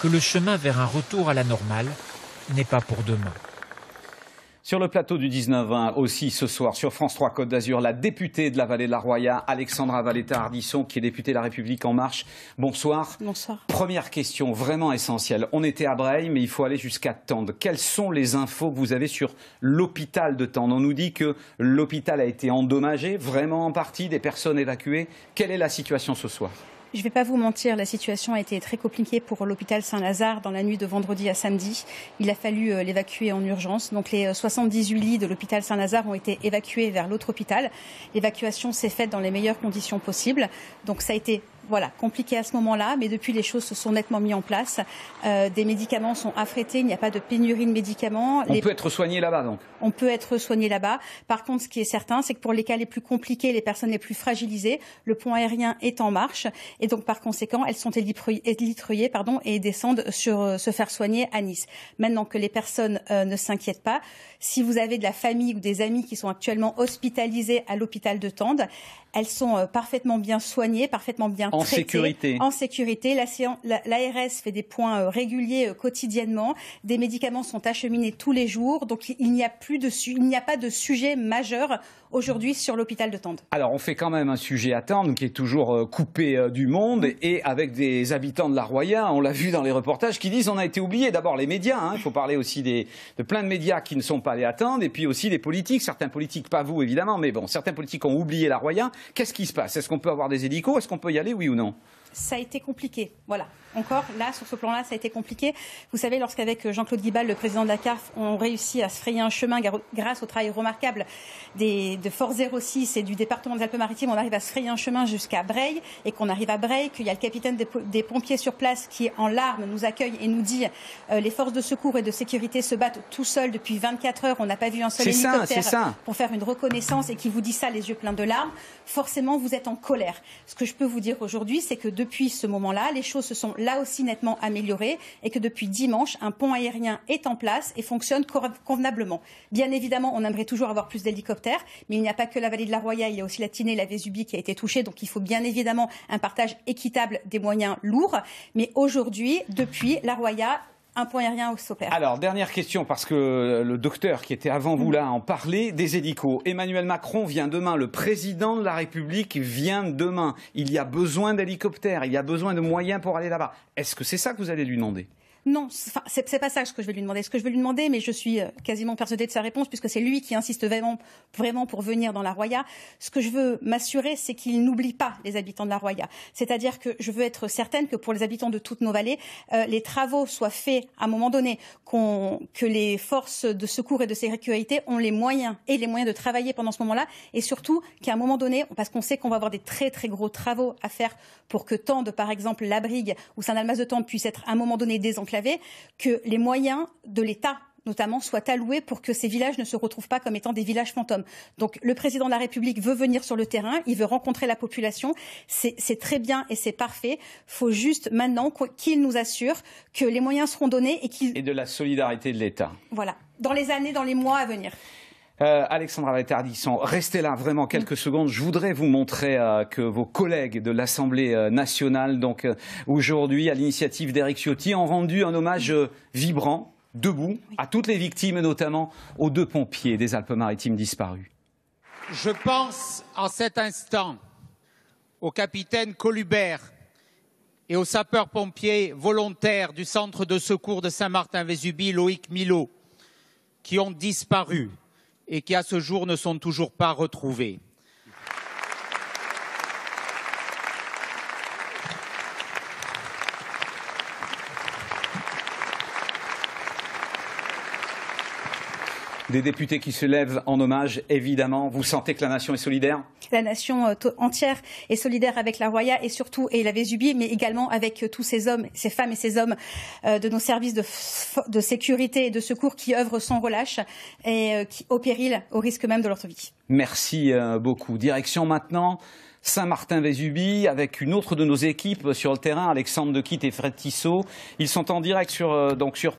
que le chemin vers un retour à la normale n'est pas pour demain. Sur le plateau du 19-20 aussi ce soir sur France 3 Côte d'Azur, la députée de la Vallée de la Roya, Alexandra Valletta-Ardisson, qui est députée de La République En Marche. Bonsoir. Bonsoir. Première question vraiment essentielle. On était à Breil, mais il faut aller jusqu'à Tende. Quelles sont les infos que vous avez sur l'hôpital de Tende? On nous dit que l'hôpital a été endommagé, vraiment en partie, des personnes évacuées. Quelle est la situation ce soir? Je ne vais pas vous mentir, la situation a été très compliquée pour l'hôpital Saint-Lazare dans la nuit de vendredi à samedi. Il a fallu l'évacuer en urgence. Donc les 78 lits de l'hôpital Saint-Lazare ont été évacués vers l'autre hôpital. L'évacuation s'est faite dans les meilleures conditions possibles. Donc ça a été compliqué à ce moment-là, mais depuis les choses se sont nettement mises en place. Des médicaments sont affrétés, il n'y a pas de pénurie de médicaments. On peut être soigné là-bas donc? On peut être soigné là-bas. Par contre, ce qui est certain, c'est que pour les cas les plus compliqués, les personnes les plus fragilisées, le pont aérien est en marche et donc par conséquent, elles sont élitreuillées et descendent se faire soigner à Nice. Maintenant que les personnes ne s'inquiètent pas, si vous avez de la famille ou des amis qui sont actuellement hospitalisés à l'hôpital de Tende, elles sont parfaitement bien soignées, parfaitement bien traitées. En sécurité. L'ARS fait des points réguliers quotidiennement. Des médicaments sont acheminés tous les jours. Donc il n'y a pas de sujet majeur aujourd'hui sur l'hôpital de Tende. Alors on fait quand même un sujet à Tende qui est toujours coupé du monde et avec des habitants de la Roya, on l'a vu dans les reportages, qui disent on a été oubliés. D'abord les médias, il faut parler aussi de plein de médias qui ne sont pas allés à Tende et puis aussi des politiques. Certains politiques, pas vous évidemment, mais bon, certains politiques ont oublié la Roya. Qu'est-ce qui se passe? Est-ce qu'on peut avoir des hélicos? Est-ce qu'on peut y aller, oui ou non? Ça a été compliqué, voilà. Encore, là, sur ce plan-là, ça a été compliqué. Vous savez, lorsqu'avec Jean-Claude Guibal, le président de la CAF, on réussit à se frayer un chemin grâce au travail remarquable de Force 06 et du département des Alpes-Maritimes, on arrive à se frayer un chemin jusqu'à Breil et qu'on arrive à Breil, qu'il y a le capitaine des pompiers sur place qui, en larmes, nous accueille et nous dit les forces de secours et de sécurité se battent tout seuls depuis 24 heures, on n'a pas vu un seul hélicoptère pour faire une reconnaissance et qui vous dit ça les yeux pleins de larmes. Forcément, vous êtes en colère. Ce que je peux vous dire aujourd'hui, c'est que depuis ce moment-là, les choses se sont là aussi nettement améliorées et que depuis dimanche, un pont aérien est en place et fonctionne convenablement. Bien évidemment, on aimerait toujours avoir plus d'hélicoptères, mais il n'y a pas que la vallée de la Roya, il y a aussi la Tinée, la Vésubie qui a été touchée, donc il faut bien évidemment un partage équitable des moyens lourds. Mais aujourd'hui, depuis la Roya, un pont aérien s'opère. Alors, dernière question, parce que le docteur qui était avant vous là en parlait, des hélicos. Emmanuel Macron vient demain, le président de la République vient demain. Il y a besoin d'hélicoptères, il y a besoin de moyens pour aller là-bas. Est-ce que c'est ça que vous allez lui demander? Non, c'est pas ça ce que je vais lui demander. Ce que je vais lui demander, mais je suis quasiment persuadée de sa réponse, puisque c'est lui qui insiste vraiment pour venir dans la Roya. Ce que je veux m'assurer, c'est qu'il n'oublie pas les habitants de la Roya. C'est-à-dire que je veux être certaine que pour les habitants de toutes nos vallées, les travaux soient faits à un moment donné, que les forces de secours et de sécurité ont les moyens de travailler pendant ce moment-là, et surtout qu'à un moment donné, parce qu'on sait qu'on va avoir des très très gros travaux à faire pour que Tende, par exemple, la Brigue ou Saint-Dalmas de Tende puissent être à un moment donné désenclavés, que les moyens de l'État notamment soient alloués pour que ces villages ne se retrouvent pas comme étant des villages fantômes. Donc le président de la République veut venir sur le terrain, il veut rencontrer la population, c'est très bien et c'est parfait. Il faut juste maintenant qu'il nous assure que les moyens seront donnés et de la solidarité de l'État. Voilà, dans les années, dans les mois à venir. Alexandra Valletta-Ardisson, restez là vraiment quelques secondes. Je voudrais vous montrer que vos collègues de l'Assemblée nationale, donc aujourd'hui, à l'initiative d'Éric Ciotti, ont rendu un hommage vibrant, debout, à toutes les victimes, et notamment aux 2 pompiers des Alpes-Maritimes disparus. Je pense en cet instant au capitaine Colubert et aux sapeurs-pompiers volontaires du centre de secours de Saint-Martin-Vésubie, Loïc Milot, qui ont disparu et qui à ce jour ne sont toujours pas retrouvés. Des députés qui se lèvent en hommage, évidemment. Vous sentez que la nation est solidaire? La nation entière est solidaire avec la Roya et surtout et la Vésubie, mais également avec tous ces hommes, ces femmes et ces hommes de nos services de sécurité et de secours qui œuvrent sans relâche et au péril, au risque même de leur vie. Merci beaucoup. Direction maintenant Saint-Martin-Vésubie avec une autre de nos équipes sur le terrain, Alexandre Dequitte et Fred Tissot. Ils sont en direct sur